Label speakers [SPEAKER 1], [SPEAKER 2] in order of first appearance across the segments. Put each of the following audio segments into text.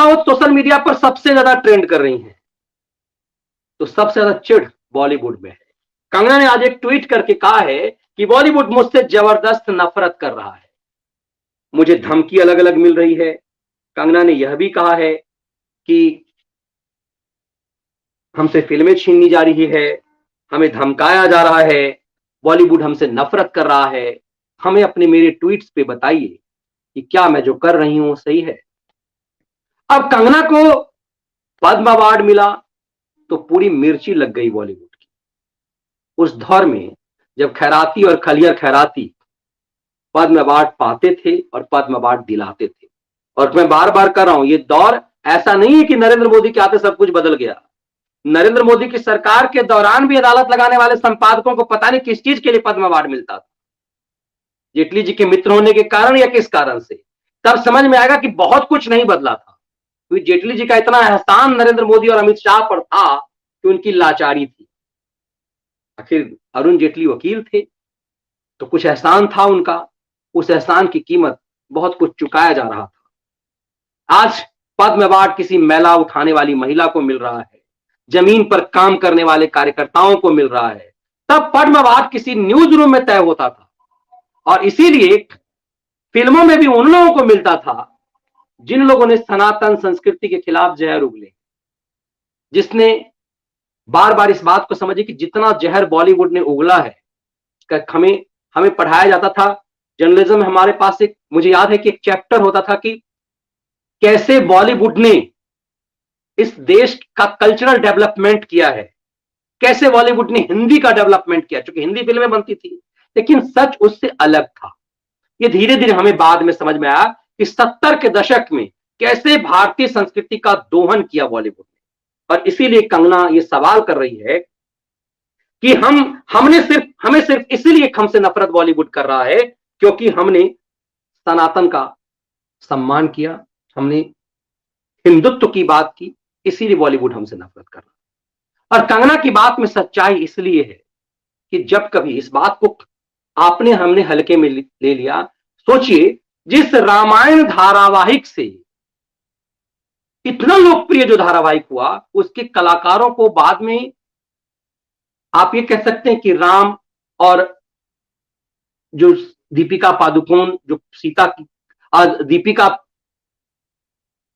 [SPEAKER 1] Ranaut social media पर सबसे ज्यादा ट्रेंड कर रही हैं, तो सबसे ज्यादा चिढ़ बॉलीवुड में है। कंगना ने आज एक ट्वीट करके कहा है कि बॉलीवुड मुझसे जबरदस्त नफरत कर रहा है, मुझे धमकी अलग अलग मिल रही है। कंगना ने यह भी कहा है कि हमसे फिल्में छीनी जा रही है, हमें धमकाया जा रहा है, बॉलीवुड हमसे नफरत कर रहा है। हमें अपने मेरे ट्वीट्स पे बताइए कि क्या मैं जो कर रही हूं सही है। अब कंगना को पद्म अवार्ड मिला तो पूरी मिर्ची लग गई बॉलीवुड की। उस दौर में जब खैराती और खलियर खैराती पद्म अवार्ड पाते थे और पद्म अवार्ड दिलाते थे, और मैं बार बार कर रहा हूं, ये दौर ऐसा नहीं है कि नरेंद्र मोदी के आते सब कुछ बदल गया। नरेंद्र मोदी की सरकार के दौरान भी अदालत लगाने वाले संपादकों को पता नहीं किस चीज के लिए पद्म अवार्ड मिलता था, जेटली जी के मित्र होने के कारण या किस कारण से। तब समझ में आएगा कि बहुत कुछ नहीं बदला था, क्योंकि जेटली जी का इतना एहसान नरेंद्र मोदी और अमित शाह पर था कि उनकी लाचारी थी। आखिर अरुण जेटली वकील थे तो कुछ एहसान था उनका, उस एहसान की कीमत बहुत कुछ चुकाया जा रहा था। आज पद्म अवार्ड किसी मैला उठाने वाली महिला को मिल रहा है, जमीन पर काम करने वाले कार्यकर्ताओं को मिल रहा है। तब पद्म अवार्ड किसी न्यूज रूम में तय होता था, और इसीलिए फिल्मों में भी उन लोगों को मिलता था जिन लोगों ने सनातन संस्कृति के खिलाफ जहर उगले, जिसने बार बार इस बात को समझे कि जितना जहर बॉलीवुड ने उगला है, हमें हमें पढ़ाया जाता था जर्नलिज्म में। हमारे पास एक, मुझे याद है कि एक चैप्टर होता था कि कैसे बॉलीवुड ने इस देश का कल्चरल डेवलपमेंट किया है, कैसे बॉलीवुड ने हिंदी का डेवलपमेंट किया, क्योंकि हिंदी फिल्में बनती थी। लेकिन सच उससे अलग था। ये धीरे धीरे हमें बाद में समझ में आया कि 70 के दशक में कैसे भारतीय संस्कृति का दोहन किया बॉलीवुड ने। और इसीलिए कंगना ये सवाल कर रही है कि हमें सिर्फ इसीलिए हमसे नफरत बॉलीवुड कर रहा है क्योंकि हमने सनातन का सम्मान किया, हमने हिंदुत्व की बात की, इसीलिए बॉलीवुड हमसे नफरत कर रहा है। और कंगना की बात में सच्चाई इसलिए है कि जब कभी इस बात को आपने हमने हल्के में ले लिया, सोचिए जिस रामायण धारावाहिक से इतना लोकप्रिय जो धारावाहिक हुआ, उसके कलाकारों को बाद में आप ये कह सकते हैं कि राम और जो दीपिका पादुकोण जो दीपिका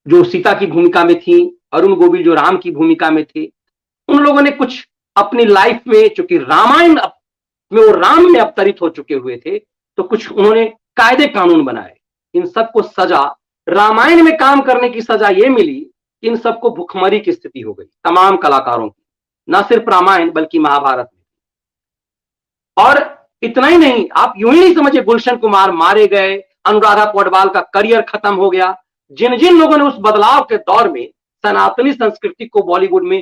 [SPEAKER 1] जो सीता की भूमिका में थी, अरुण गोविल जो राम की भूमिका में थे, उन लोगों ने कुछ अपनी लाइफ में, चूंकि रामायण में वो राम में अवतरित हो चुके हुए थे, तो कुछ उन्होंने कायदे कानून बनाए। इन सबको सजा, रामायण में काम करने की सजा ये मिली, इन सबको भुखमरी की स्थिति हो गई तमाम कलाकारों की, ना सिर्फ रामायण बल्कि महाभारत में। और इतना ही नहीं, आप यूं ही नहीं समझे गुलशन कुमार मारे गए, अनुराधा पौडवाल का करियर खत्म हो गया। जिन जिन लोगों ने उस बदलाव के दौर में सनातनी संस्कृति को बॉलीवुड में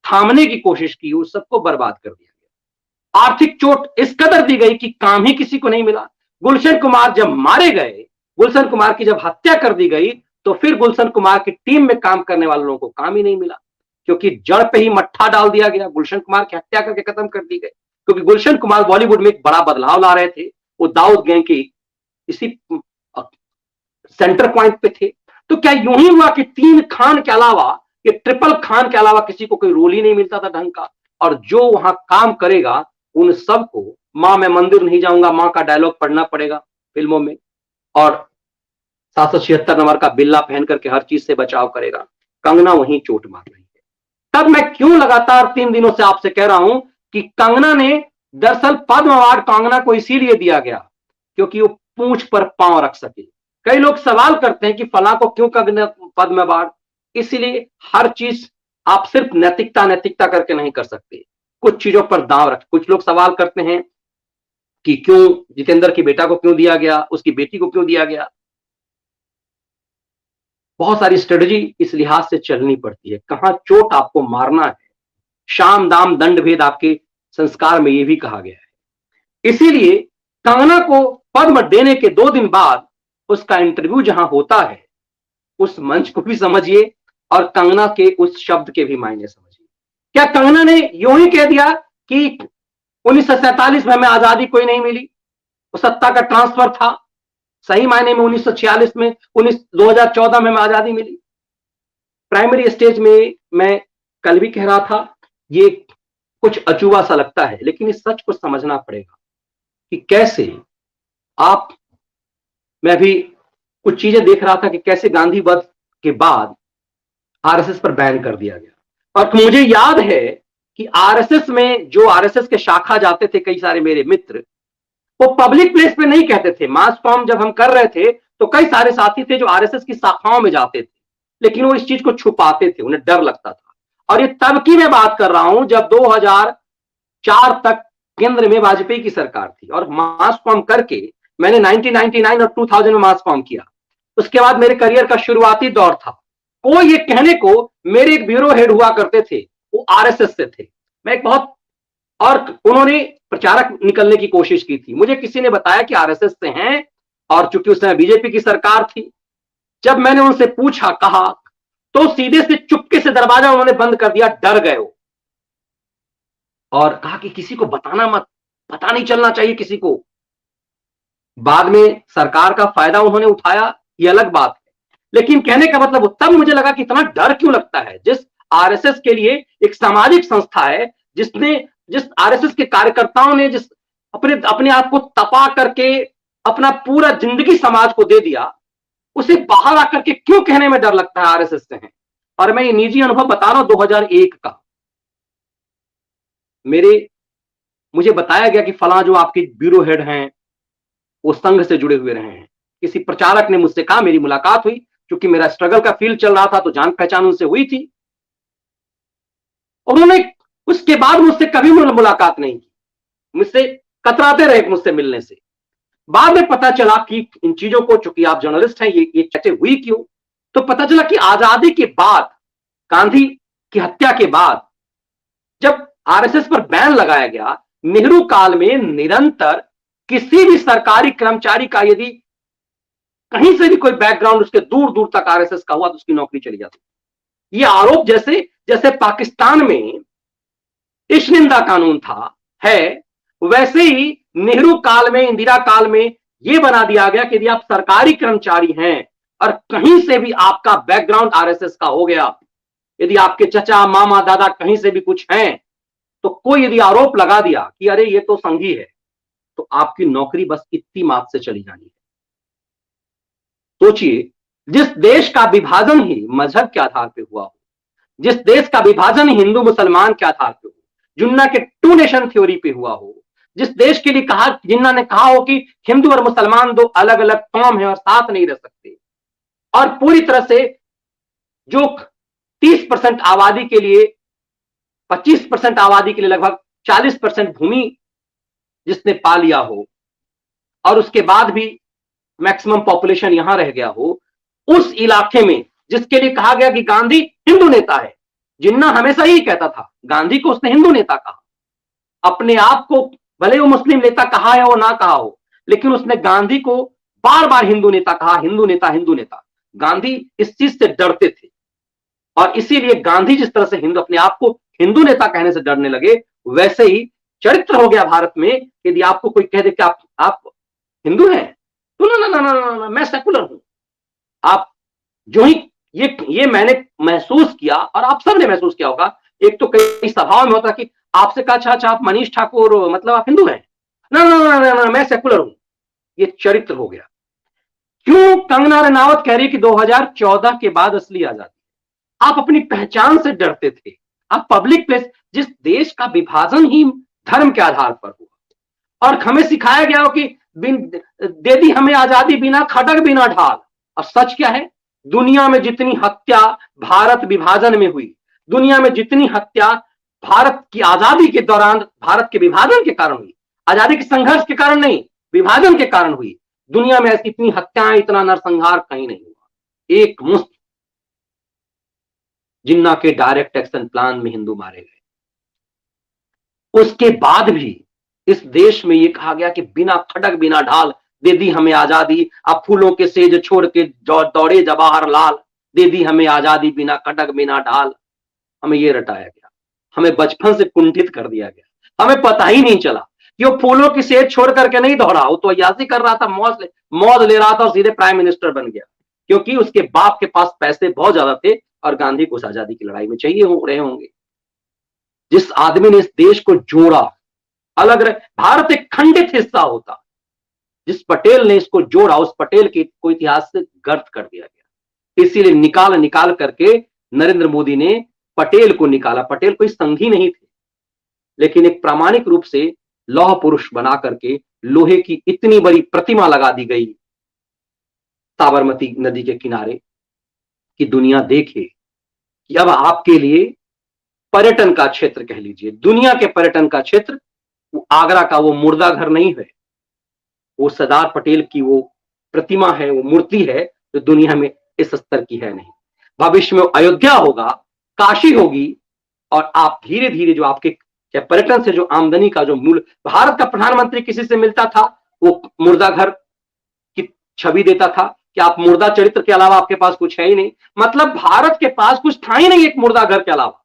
[SPEAKER 1] थामने की कोशिश की, उस सबको बर्बाद कर दिया गया। आर्थिक चोट इस कदर दी गई कि काम ही किसी को नहीं मिला। गुलशन कुमार जब मारे गए, गुलशन कुमार की जब हत्या कर दी गई, तो फिर गुलशन कुमार की टीम में काम करने वाले लोगों को काम ही नहीं मिला, क्योंकि जड़ पे ही मट्ठा डाल दिया गया। गुलशन कुमार की हत्या करके खत्म कर दी गई, क्योंकि गुलशन कुमार बॉलीवुड में एक बड़ा बदलाव ला रहे थे। वो दाऊद गैंग की इसी सेंटर पॉइंट पे थे। तो क्या यूं ही हुआ कि 3 खान के अलावा, ये ट्रिपल खान के अलावा किसी को कोई रोल ही नहीं मिलता था ढंग का, और जो वहां काम करेगा उन सबको मां मैं मंदिर नहीं जाऊंगा, मां का डायलॉग पढ़ना पड़ेगा फिल्मों में, और 776 नंबर का बिल्ला पहन करके हर चीज से बचाव करेगा। कंगना वहीं चोट मार रही है। तब मैं क्यों लगातार 3 दिनों से आपसे कह रहा हूं कि कंगना ने, दरअसल पद्म अवार्ड कंगना को इसीलिए दिया गया क्योंकि वो पूंछ पर पांव रख सके। कई लोग सवाल करते हैं कि फला को क्यों पद्म अवार्ड, इसीलिए हर चीज आप सिर्फ नैतिकता नैतिकता करके नहीं कर सकते, कुछ चीजों पर दांव रख। कुछ लोग सवाल करते हैं कि क्यों जितेंद्र की बेटा को क्यों दिया गया, उसकी बेटी को क्यों दिया गया। बहुत सारी स्ट्रेटजी इस लिहाज से चलनी पड़ती है, कहां चोट आपको मारना है, शाम दाम दंड भेद आपके संस्कार में यह भी कहा गया है। इसीलिए कंगना को पद्म देने के 2 दिन बाद उसका इंटरव्यू जहां होता है, उस मंच को भी समझिए और कंगना के उस शब्द के भी मायने समझिए। क्या कंगना ने यूं ही कह दिया कि 1947 में हमें आजादी कोई नहीं मिली, वो सत्ता का ट्रांसफर था, सही मायने में 1946 में 2014 में हमें आजादी मिली? प्राइमरी स्टेज में मैं कल भी कह रहा था, ये कुछ अचूबा सा लगता है, लेकिन इस सच को समझना पड़ेगा कि कैसे आप मैं भी कुछ चीजें देख रहा था कि कैसे गांधी वध के बाद आरएसएस पर बैन कर दिया गया। और मुझे याद है कि आरएसएस में जो आरएसएस के शाखा जाते थे कई सारे मेरे मित्र, वो पब्लिक प्लेस पे नहीं कहते थे। मास कॉम जब हम कर रहे थे तो कई सारे साथी थे जो आरएसएस की शाखाओं में जाते थे, लेकिन वो इस चीज को छुपाते थे, उन्हें डर लगता था। और ये तब की मैं बात कर रहा हूं जब 2004 तक केंद्र में वाजपेयी की सरकार थी, और मास कॉम करके मैंने 1999 और 2000 में मास कॉम किया। उसके बाद मेरे करियर का शुरुआती दौर था। कोई ये कहने को, मेरे एक ब्यूरो हेड हुआ करते थे, वो आरएसएस से थे। मैं एक बहुत, और उन्होंने प्रचारक निकलने की कोशिश की थी। मुझे किसी ने बताया कि आरएसएस से हैं, और चूंकि उस समय बीजेपी की सरकार थी। जब मैंने उनसे पूछा, कहा, तो सीधे से चुपके से दरवाजा उन्होंने बंद कर दिया, डर गए हो, और कहा कि किसी को बताना मत, पता नहीं चलना चाहिए किसी को। बाद में सरकार का फायदा उन्होंने उठाया, ये अलग बात है, लेकिन कहने का मतलब तब मुझे लगा कि इतना डर क्यों लगता है। जिस आरएसएस के लिए एक सामाजिक संस्था है, जिस आरएसएस के कार्यकर्ताओं ने जिस अपने आप को तपा करके अपना पूरा जिंदगी समाज को दे दिया, उसे बाहर आकर के क्यों कहने में डर लगता है आरएसएस से है। और मैं ये निजी अनुभव बता रहा हूं 2001 का। मुझे बताया गया कि फलां जो आपके ब्यूरो हेड हैं वो संघ से जुड़े हुए रहे हैं। किसी प्रचारक ने मुझसे कहा, मेरी मुलाकात हुई, क्योंकि मेरा स्ट्रगल का फील्ड चल रहा था तो जान पहचान उनसे हुई थी। उन्होंने उसके बाद मुझसे कभी मुलाकात नहीं की, मुझसे कतराते रहे मुझसे मिलने से। बाद में पता चला कि इन चीजों को, चूंकि आप जर्नलिस्ट हैं, ये चर्चा हुई क्यों, तो पता चला कि आजादी के बाद, गांधी की हत्या के बाद, जब आरएसएस पर बैन लगाया गया, नेहरू काल में निरंतर किसी भी सरकारी कर्मचारी का यदि कहीं से भी कोई बैकग्राउंड उसके दूर दूर तक आरएसएस का हुआ तो उसकी नौकरी चली जाती। ये आरोप जैसे पाकिस्तान में इश्क-निंदा कानून था, है, वैसे ही नेहरू काल में, इंदिरा काल में यह बना दिया गया कि यदि आप सरकारी कर्मचारी हैं और कहीं से भी आपका बैकग्राउंड आरएसएस का हो गया, यदि आपके चचा, मामा, दादा कहीं से भी कुछ हैं, तो कोई यदि आरोप लगा दिया कि अरे ये तो संघी है, तो आपकी नौकरी बस इतनी मात से चली जानी है। सोचिए, जिस देश का विभाजन ही मजहब के आधार पर हुआ हो, जिस देश का विभाजन हिंदू मुसलमान के आधार पर हो, जिन्ना के टू नेशन थ्योरी पे हुआ हो, जिस देश के लिए जिन्ना ने कहा हो कि हिंदू और मुसलमान दो अलग अलग कौम है और साथ नहीं रह सकते, और पूरी तरह से जो 30% आबादी के लिए, 25% आबादी के लिए लगभग 40% भूमि जिसने पा लिया हो, और उसके बाद भी मैक्सिमम पॉपुलेशन यहां रह गया हो, उस इलाके में जिसके लिए कहा गया कि गांधी हिंदू नेता है। जिन्ना हमेशा यही कहता था, गांधी को उसने हिंदू नेता कहा। अपने आप को भले वो मुस्लिम नेता कहा है वो ना कहा हो, लेकिन उसने गांधी को बार बार हिंदू नेता कहा, हिंदू नेता, हिंदू नेता। गांधी इस चीज से डरते थे, और इसीलिए गांधी जिस तरह से अपने आप को हिंदू नेता कहने से डरने लगे, वैसे ही चरित्र हो गया भारत में। यदि आपको कोई कह दे कि आप हिंदू हैं, तो ना, मैं सेकुलर हूं। आप जो ही ये मैंने महसूस किया, और आप सबने महसूस किया होगा। एक तो कई सभाओं में होता कि आपसे कहा, अच्छा आप मनीष ठाकुर, मतलब आप हिंदू हैं? ना, मैं सेकुलर हूं। ये चरित्र हो गया। क्यों कंगना रनावत कह रही कि 2014 के बाद असली आजादी? आप अपनी पहचान से डरते थे। आप पब्लिक प्लेस, जिस देश का विभाजन ही धर्म के आधार पर हुआ, और हमें सिखाया गया हो कि दे दी हमें आजादी बिना खड़ग बिना ढाल। और सच क्या है? दुनिया में जितनी हत्या भारत विभाजन में हुई, दुनिया में जितनी हत्या भारत की आजादी के दौरान, भारत के विभाजन के कारण हुई, आजादी के संघर्ष के कारण नहीं, विभाजन के कारण हुई, दुनिया में ऐसी इतनी हत्याएं, इतना नरसंहार कहीं नहीं हुआ। एक मुश्त जिन्ना के डायरेक्ट एक्शन प्लान में हिंदू मारे गए। उसके बाद भी इस देश में यह कहा गया कि बिना खड़ग बिना ढाल दे दी हमें आजादी। अब फूलों के सेज छोड़ के दौड़े जवाहरलाल, दे दी हमें आजादी बिना खड़ग बिना ढाल। हमें यह रटाया गया, हमें बचपन से कुंठित कर दिया गया। हमें पता ही नहीं चला कि वो फूलों की सेज छोड़ करके नहीं दौड़ा, वो तो अय्यासी कर रहा था, मौज ले रहा था, और सीधे प्राइम मिनिस्टर बन गया, क्योंकि उसके बाप के पास पैसे बहुत ज्यादा थे और गांधी को उस आजादी की लड़ाई में चाहिए हो रहे होंगे। जिस आदमी ने इस देश को जोड़ा, अलग भारत एक खंडित हिस्सा होता, जिस पटेल ने इसको जोड़ा, उस पटेल के को इतिहास से गर्द कर दिया गया। इसीलिए निकाल निकाल करके नरेंद्र मोदी ने पटेल को निकाला। पटेल कोई संघी नहीं थे, लेकिन एक प्रामाणिक रूप से लौह पुरुष बना करके लोहे की इतनी बड़ी प्रतिमा लगा दी गई साबरमती नदी के किनारे कि दुनिया देखे कि अब आपके लिए पर्यटन का क्षेत्र, कह लीजिए दुनिया के पर्यटन का क्षेत्र, वो आगरा का वो मुर्दा घर नहीं है, वो सरदार पटेल की वो प्रतिमा है, वो मूर्ति है जो दुनिया में इस स्तर की है नहीं। भविष्य में अयोध्या होगा, काशी होगी, और आप धीरे धीरे जो आपके पर्यटन से जो आमदनी का जो मूल, भारत का प्रधानमंत्री किसी से मिलता था वो मुर्दा घर की छवि देता था कि आप मुर्दा चरित्र के अलावा आपके पास कुछ है ही नहीं। मतलब भारत के पास कुछ था ही नहीं एक मुर्दा घर के अलावा।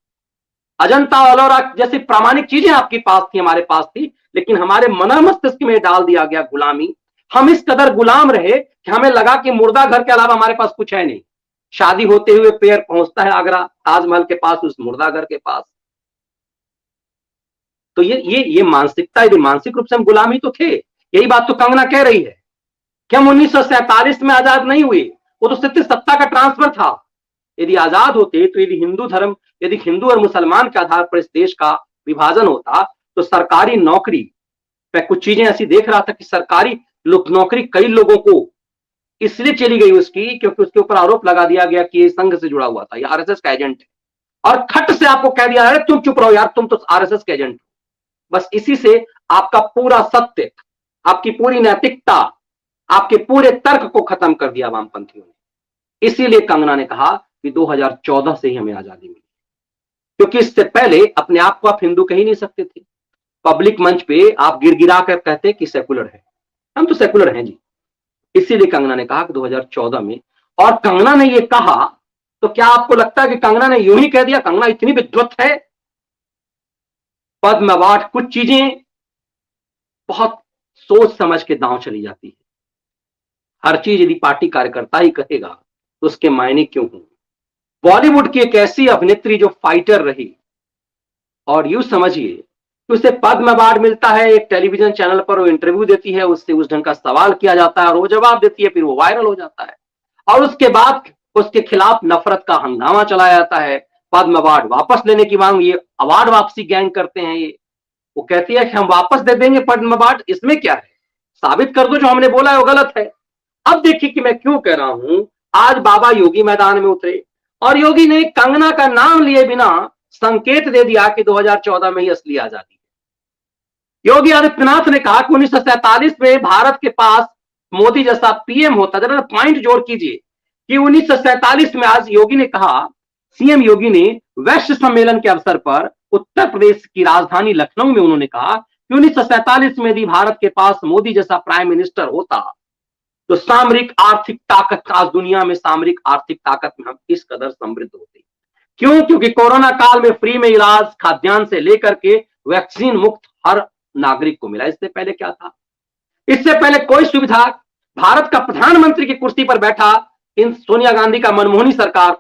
[SPEAKER 1] अजंता एलोरा जैसी प्रामाणिक चीजें आपके पास थी, हमारे पास थी, लेकिन हमारे मन मस्तिष्क में डाल दिया गया गुलामी। हम इस कदर गुलाम रहे कि हमें लगा कि मुर्दा घर के अलावा हमारे पास कुछ है नहीं। शादी होते हुए पैर पहुंचता है आगरा ताजमहल के पास, उस मुर्दा घर के पास। तो ये मानसिकता, यदि मानसिक रूप से हम गुलामी तो थे। यही बात तो कंगना कह रही है कि हम 1947 में आजाद नहीं हुए, वो तो सिर्फ सत्ता का ट्रांसफर था। यदि आजाद होते तो यदि हिंदू धर्म, यदि हिंदू और मुसलमान के आधार पर इस देश का विभाजन होता तो सरकारी नौकरी, मैं कुछ चीजें ऐसी देख रहा था कि सरकारी नौकरी कई लोगों को इसलिए चली गई उसकी क्योंकि उसके ऊपर आरोप लगा दिया गया कि ये संघ से जुड़ा हुआ था, ये आरएसएस का एजेंट है, और खट से आपको कह दिया अरे तुम चुप रहो यार, तुम तो आरएसएस के एजेंट हो। बस इसी से आपका पूरा सत्य, आपकी पूरी नैतिकता, आपके पूरे तर्क को खत्म कर दिया वामपंथियों ने। इसीलिए कंगना ने कहा कि 2014 से ही हमें आजादी मिली, क्योंकि इससे पहले अपने आप को आप हिंदू कह ही नहीं सकते थे। पब्लिक मंच पे आप गिड़गिड़ा कर कहते कि सेकुलर है, हम तो सेकुलर हैं जी। इसीलिए कंगना ने कहा कि 2014 में, और कंगना ने ये कहा तो क्या आपको लगता है कि कंगना ने यूं ही कह दिया? कंगना इतनी विद्वत है। पद्म अवार्ड, कुछ चीजें बहुत सोच समझ के दांव चली जाती है। हर चीज यदि पार्टी कार्यकर्ता ही कहेगा तो उसके मायने क्यों हों? बॉलीवुड की एक ऐसी अभिनेत्री जो फाइटर रही, और यूं समझिए कि उसे पद्म अवार्ड मिलता है, एक टेलीविजन चैनल पर वो इंटरव्यू देती है, उससे उस ढंग का सवाल किया जाता है और वो जवाब देती है, फिर वो वायरल हो जाता है, और उसके बाद उसके खिलाफ नफरत का हंगामा चलाया जाता है, पद्म अवार्ड वापस लेने की मांग, ये अवार्ड वापसी गैंग करते हैं। ये वो कहती है कि हम वापस दे देंगे पद्म अवार्ड, इसमें क्या है, साबित कर दो जो हमने बोला है वो गलत है। अब देखिए कि मैं क्यों कह रहा हूं, आज बाबा योगी मैदान में उतरे और योगी ने कंगना का नाम लिए बिना संकेत दे दिया कि 2014 में ही असली आजादी है। योगी आदित्यनाथ ने कहा कि 1947 में भारत के पास मोदी जैसा पीएम होता। जरा पॉइंट जोड़ कीजिए कि 1947 में, आज योगी ने कहा, सीएम योगी ने वैश्य सम्मेलन के अवसर पर उत्तर प्रदेश की राजधानी लखनऊ में उन्होंने कहा कि 1947 में यदि भारत के पास मोदी जैसा प्राइम मिनिस्टर होता तो सामरिक आर्थिक ताकत, आज दुनिया में सामरिक आर्थिक ताकत में हम इस कदर समृद्ध होते। क्यों? क्योंकि कोरोना काल में फ्री में इलाज, खाद्यान्न से लेकर के वैक्सीन मुक्त हर नागरिक को मिला। इससे पहले क्या था? इससे पहले कोई सुविधा, भारत का प्रधानमंत्री की कुर्सी पर बैठा इन सोनिया गांधी का मनमोहनी सरकार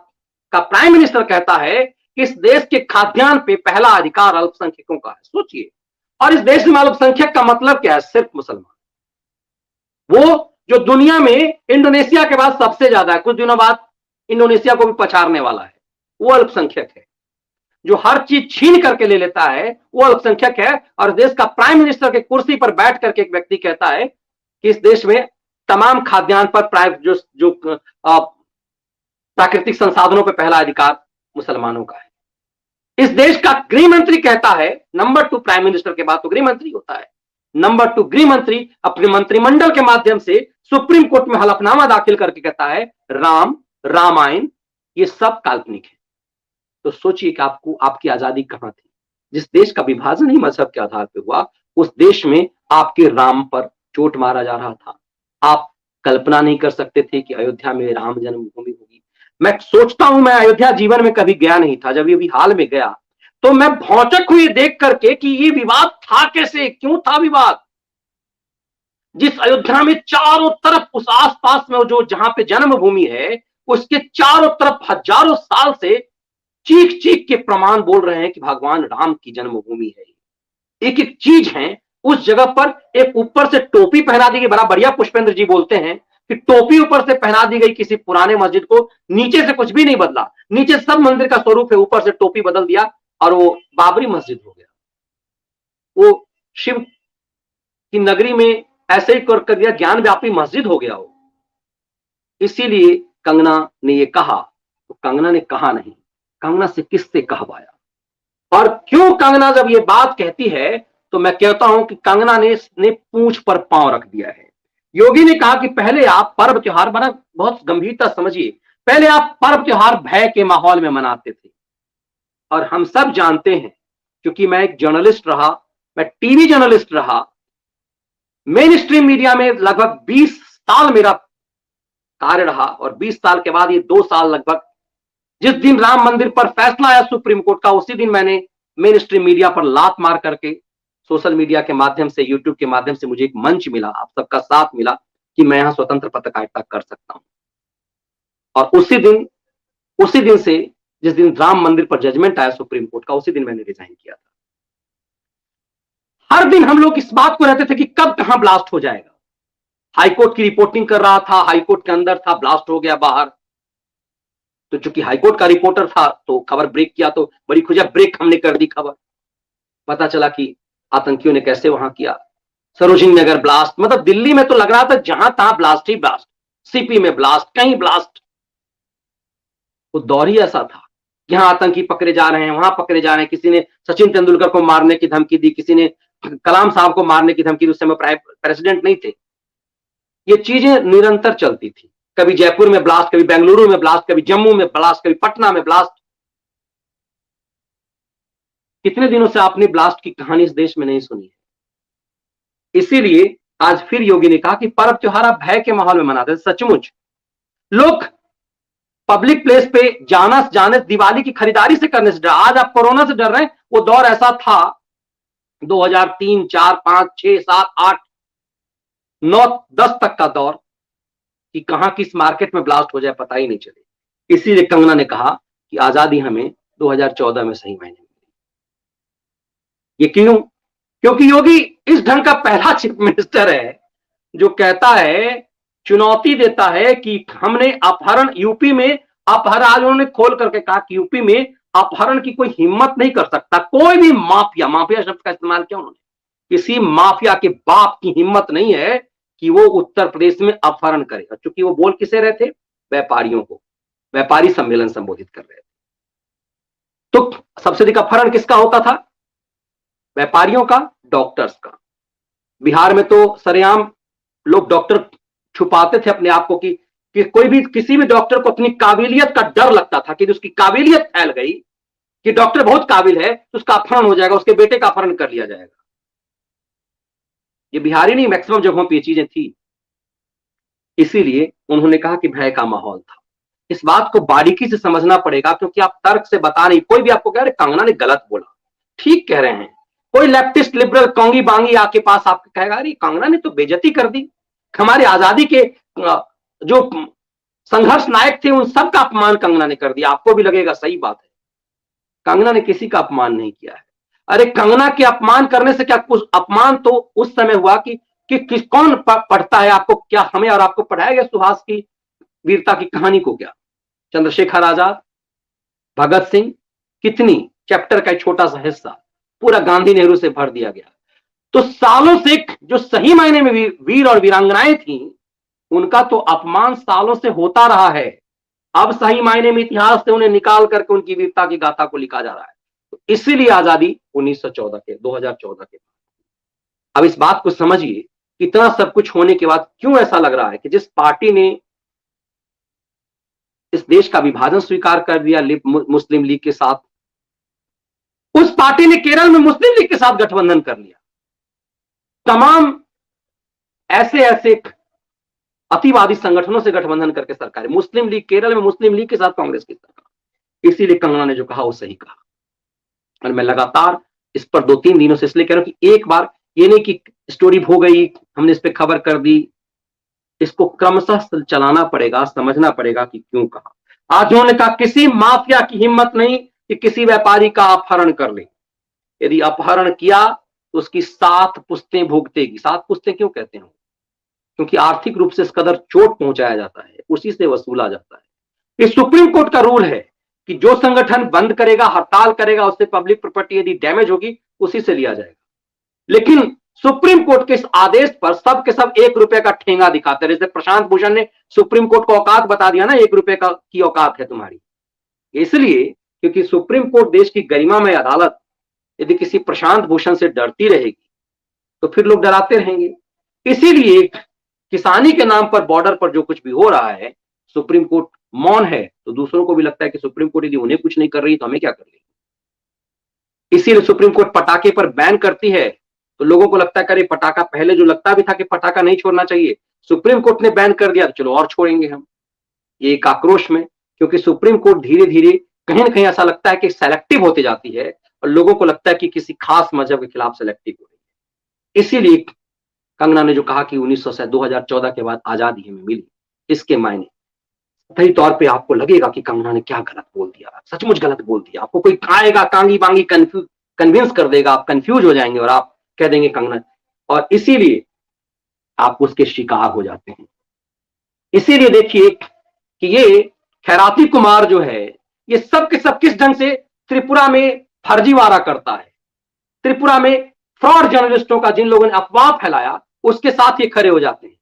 [SPEAKER 1] का प्राइम मिनिस्टर कहता है कि इस देश के खाद्यान्न पे पहला अधिकार अल्पसंख्यकों का है। सोचिए, और इस देश में अल्पसंख्यक का मतलब क्या है? सिर्फ मुसलमान, वो जो दुनिया में इंडोनेशिया के बाद सबसे ज्यादा है, कुछ दिनों बाद इंडोनेशिया को भी पछाड़ने वाला है, वो अल्पसंख्यक है। जो हर चीज छीन करके ले लेता है वो अल्पसंख्यक है। और देश का प्राइम मिनिस्टर के कुर्सी पर बैठ करके एक व्यक्ति कहता है कि इस देश में तमाम खाद्यान्न पर जो प्राकृतिक संसाधनों पर पहला अधिकार मुसलमानों का है। इस देश का गृह मंत्री कहता है, नंबर 2 प्राइम मिनिस्टर के बाद तो गृह मंत्री होता है, नंबर 2 गृह मंत्री अपने मंत्रिमंडल के माध्यम से सुप्रीम कोर्ट में हलफनामा दाखिल करके कहता है राम, रामायण ये सब काल्पनिक है। तो सोचिए कि आपको आपकी आजादी कहां थी? जिस देश का विभाजन ही मजहब के आधार पर हुआ, उस देश में आपके राम पर चोट मारा जा रहा था। आप कल्पना नहीं कर सकते थे कि अयोध्या में राम जन्मभूमि होगी। मैं सोचता हूं, मैं अयोध्या जीवन में कभी गया नहीं था, जब ये भी हाल में गया तो मैं भौचक हुई देख करके कि ये विवाद था कैसे, क्यों था विवाद। जिस अयोध्या में चारों तरफ उस आसपास में जो जहां पे जन्मभूमि है उसके चारों तरफ हजारों साल से चीख चीख के प्रमाण बोल रहे हैं कि भगवान राम की जन्मभूमि है। एक एक चीज है उस जगह पर। एक ऊपर से टोपी पहना दी गई, बड़ा बढ़िया पुष्पेंद्र जी बोलते हैं कि टोपी ऊपर से पहना दी गई किसी पुराने मस्जिद को, नीचे से कुछ भी नहीं बदला, नीचे सब मंदिर का स्वरूप है, ऊपर से टोपी बदल दिया और वो बाबरी मस्जिद हो गया। वो शिव की नगरी में ऐसे ही कर दिया, ज्ञान व्यापी मस्जिद हो गया हो। इसीलिए कंगना ने ये कहा। तो कंगना ने कहा नहीं, कंगना से किससे कहवाया? और क्यों कंगना जब ये बात कहती है तो मैं कहता हूं कि कंगना ने पूंछ पर पांव रख दिया है। योगी ने कहा कि पहले आप पर्व त्योहार, बना बहुत गंभीरता समझिए, पहले आप पर्व त्योहार भय के माहौल में मनाते थे। और हम सब जानते हैं, क्योंकि मैं एक जर्नलिस्ट रहा, मैं टीवी जर्नलिस्ट रहा, मेन स्ट्रीम मीडिया में लगभग 20 साल मेरा कार्य रहा, और 20 साल के बाद ये 2 साल लगभग, जिस दिन राम मंदिर पर फैसला आया सुप्रीम कोर्ट का, उसी दिन मैंने मेन स्ट्रीम मीडिया पर लात मार करके, सोशल मीडिया के माध्यम से, यूट्यूब के माध्यम से मुझे एक मंच मिला, आप सबका साथ मिला कि मैं यहां स्वतंत्र पत्रकारिता कर सकता हूं। और उसी दिन से, जिस दिन राम मंदिर पर जजमेंट आया सुप्रीम कोर्ट का, उसी दिन मैंने रिजाइन किया था। हर दिन हम लोग इस बात को रहते थे कि कब कहां ब्लास्ट हो जाएगा। हाईकोर्ट की रिपोर्टिंग कर रहा था, हाईकोर्ट के अंदर था, ब्लास्ट हो गया बाहर। तो चूंकि हाईकोर्ट का रिपोर्टर था तो खबर ब्रेक किया, तो बड़ी खुशियां ब्रेक हमने कर दी खबर। पता चला कि आतंकियों ने कैसे वहां किया, सरोजिनी नगर ब्लास्ट, मतलब दिल्ली में तो लग रहा था जहां तहां ब्लास्ट ही ब्लास्ट, सीपी में ब्लास्ट, कहीं ब्लास्ट। वो दौर ही ऐसा था, यहां आतंकी पकड़े जा रहे हैं, वहां पकड़े जा रहे हैं। किसी ने सचिन तेंदुलकर को मारने की धमकी दी, किसी ने कलाम साहब को मारने की धमकी दी, उस समय प्रेसिडेंट नहीं थे। ये चीजें निरंतर चलती थी, कभी जयपुर में ब्लास्ट, कभी बेंगलुरु में ब्लास्ट, कभी जम्मू में ब्लास्ट, कभी पटना में ब्लास्ट। कितने दिनों से आपने ब्लास्ट की कहानी इस देश में नहीं सुनी है। इसीलिए आज फिर योगी ने कहा कि पर्व त्योहार आप भय के माहौल में मनाते थे। सचमुच लोग पब्लिक प्लेस पे जाने दिवाली की खरीदारी से करने से डर, आज आप कोरोना से डर रहे हैं। वो दौर ऐसा था 2003, 4, 5, 6, 7, 8, 9, 10 तक का दौर, कि कहां किस मार्केट में ब्लास्ट हो जाए पता ही नहीं चले। इसीलिए कंगना ने कहा कि आजादी हमें 2014 में सही मायने में। ये क्यों? क्योंकि योगी इस ढंग का पहला चीफ मिनिस्टर है जो कहता है, चुनौती देता है कि हमने अपहरण, यूपी में अपहरण, आज उन्होंने खोल करके कहा कि यूपी में अपहरण की कोई हिम्मत नहीं कर सकता। कोई भी माफिया, माफिया शब्द का इस्तेमाल किया उन्होंने, किसी माफिया के बाप की हिम्मत नहीं है कि वो उत्तर प्रदेश में अपहरण करे। और चूंकि वो बोल किसे रहे थे? व्यापारियों को, व्यापारी सम्मेलन संबोधित कर रहे थे। तो सबसे अधिक अपहरण किसका होता था? व्यापारियों का, डॉक्टर्स का। बिहार में तो सरेआम लोग डॉक्टर छुपाते थे अपने आप को कि कोई भी, किसी भी डॉक्टर को अपनी काबिलियत का डर लगता था कि उसकी काबिलियत फैल गई कि डॉक्टर बहुत काबिल है तो उसका अपहरण हो जाएगा, उसके बेटे का अपहरण कर लिया जाएगा। ये बिहारी नहीं, मैक्सिमम जगहों पर ये चीजें थी। इसीलिए उन्होंने कहा कि भय का माहौल था। इस बात को बारीकी से समझना पड़ेगा, क्योंकि आप तर्क से बता नहीं, कोई भी आपको कह रहे कंगना ने गलत बोला, ठीक कह रहे हैं। कोई लेफ्टिस्ट लिबरल कोंगी बांगी आपके पास आपको कहेगा अरे कंगना ने तो बेइज्जती कर दी, हमारी आजादी के जो संघर्ष नायक थे उन सबका अपमान कंगना ने कर दिया। आपको भी लगेगा सही बात है, कंगना ने किसी का अपमान नहीं किया है। अरे कंगना के अपमान करने से क्या, कुछ अपमान तो उस समय हुआ कि कौन पढ़ता है आपको, क्या हमें और आपको पढ़ाया गया सुभाष की वीरता की कहानी को? क्या चंद्रशेखर आजाद, भगत सिंह, कितनी चैप्टर का एक छोटा सा हिस्सा पूरा गांधी नेहरू से भर दिया गया। तो सालों से जो सही मायने में वीर और वीरांगनाएं थी, उनका तो अपमान सालों से होता रहा है। अब सही मायने में इतिहास से उन्हें निकाल करके उनकी वीरता की गाथा को लिखा जा रहा है। तो इसीलिए आजादी 2014 के। अब इस बात को समझिए, इतना सब कुछ होने के बाद क्यों ऐसा लग रहा है कि जिस पार्टी ने इस देश का विभाजन स्वीकार कर दिया मुस्लिम लीग के साथ, उस पार्टी ने केरल में मुस्लिम लीग के साथ गठबंधन कर लिया। तमाम ऐसे ऐसे अतिवादी संगठनों से गठबंधन करके सरकार, मुस्लिम लीग केरल में, मुस्लिम लीग के साथ कांग्रेस की सरकार। इसीलिए कंगना ने जो कहा वो सही कहा। और मैं लगातार इस पर 2-3 दिनों से इसलिए कह रहा हूं कि एक बार ये नहीं कि स्टोरी हो गई, हमने इस पर खबर कर दी, इसको क्रमशः चलाना पड़ेगा, समझना पड़ेगा कि क्यों कहा। आज उन्होंने कहा किसी माफिया की हिम्मत नहीं कि किसी व्यापारी का अपहरण कर ले। यदि अपहरण किया तो उसकी 7 पुश्तें भुगतेगी। 7 पुश्तें क्यों कहते हैं? क्योंकि आर्थिक रूप से इस कदर चोट पहुंचाया जाता है, उसी से वसूला जाता है। ये सुप्रीम कोर्ट का रूल है कि जो संगठन बंद करेगा, हड़ताल करेगा, उससे पब्लिक प्रॉपर्टी यदि डैमेज होगी, उसी से लिया जाएगा। लेकिन सुप्रीम कोर्ट के इस आदेश पर सब के सब 1 रुपए का ठेंगा दिखाते हैं। जैसे प्रशांत भूषण ने सुप्रीम कोर्ट को औकात बता दिया ना, 1 रुपए का की औकात है तुम्हारी। इसलिए क्योंकि सुप्रीम कोर्ट देश की गरिमामय अदालत यदि किसी प्रशांत भूषण से डरती रहेगी तो फिर लोग डराते रहेंगे। इसीलिए किसानी के नाम पर बॉर्डर पर जो कुछ भी हो रहा है, सुप्रीम कोर्ट मौन है तो दूसरों को भी लगता है कि सुप्रीम कोर्ट यदि उन्हें कुछ नहीं कर रही तो हमें क्या कर लेगी। इसीलिए सुप्रीम कोर्ट पटाखे पर बैन करती है तो लोगों को लगता है कि अरे पटाखा, पहले जो लगता भी था कि पटाखा नहीं छोड़ना चाहिए, सुप्रीम कोर्ट ने बैन कर दिया तो चलो और छोड़ेंगे हम। ये एक आक्रोश में, क्योंकि सुप्रीम कोर्ट धीरे धीरे कहीं ना कहीं ऐसा लगता है कि सेलेक्टिव होती जाती है और लोगों को लगता है कि किसी खास मजहब के खिलाफ सेलेक्टिव हो रही है। इसीलिए कंगना ने जो कहा कि 2014 के बाद आजादी हमें मिली, इसके मायने सही तौर पे आपको लगेगा कि कंगना ने क्या गलत बोल दिया, सचमुच गलत बोल दिया। आपको कोई आएगा कांगी बांगी कन्विंस कर देगा, आप कंफ्यूज हो जाएंगे और आप कह देंगे कंगना, और इसीलिए आप उसके शिकार हो जाते हैं। इसीलिए देखिए कि ये खैराती कुमार जो है, ये सब के सब किस ढंग से त्रिपुरा में फर्जीवाड़ा करता है। त्रिपुरा में फ्रॉड जर्नलिस्टों का जिन लोगों ने अफवाह फैलाया, उसके साथ ये खड़े हो जाते हैं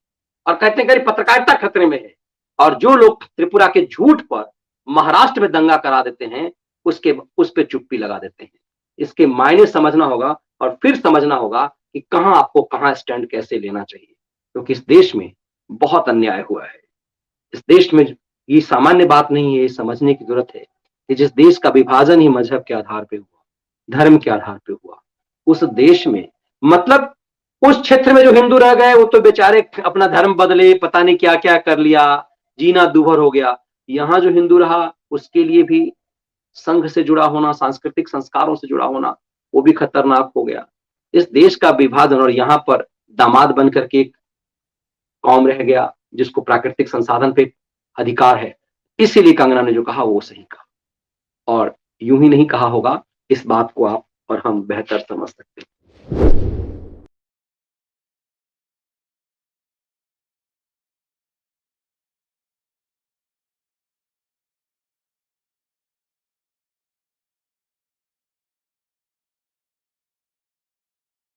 [SPEAKER 1] और कहते हैं कि पत्रकारिता खतरे में है। और जो लोग त्रिपुरा के झूठ पर महाराष्ट्र में दंगा करा देते हैं, उस पे चुप्पी लगा देते हैं। इसके मायने समझना होगा और फिर समझना होगा कि कहां आपको कहां स्टैंड कैसे लेना चाहिए, क्योंकि इस देश में बहुत अन्याय हुआ है। इस देश में ये सामान्य बात नहीं है, ये समझने की जरूरत है कि जिस देश का विभाजन ही मजहब के आधार पे हुआ, धर्म के आधार पे हुआ, उस देश में मतलब उस क्षेत्र में जो हिंदू रह गए वो तो बेचारे अपना धर्म बदले, पता नहीं क्या क्या कर लिया, जीना दूभर हो गया। यहाँ जो हिंदू रहा उसके लिए भी संघ से जुड़ा होना, सांस्कृतिक संस्कारों से जुड़ा होना, वो भी खतरनाक हो गया। इस देश का विभाजन, और यहाँ पर दामाद बनकर के एक कौम रह गया जिसको प्राकृतिक संसाधन पे अधिकार है। इसीलिए कंगना ने जो कहा वो सही कहा, और यूं ही नहीं कहा होगा, इस बात को आप और हम बेहतर समझ सकते हैं।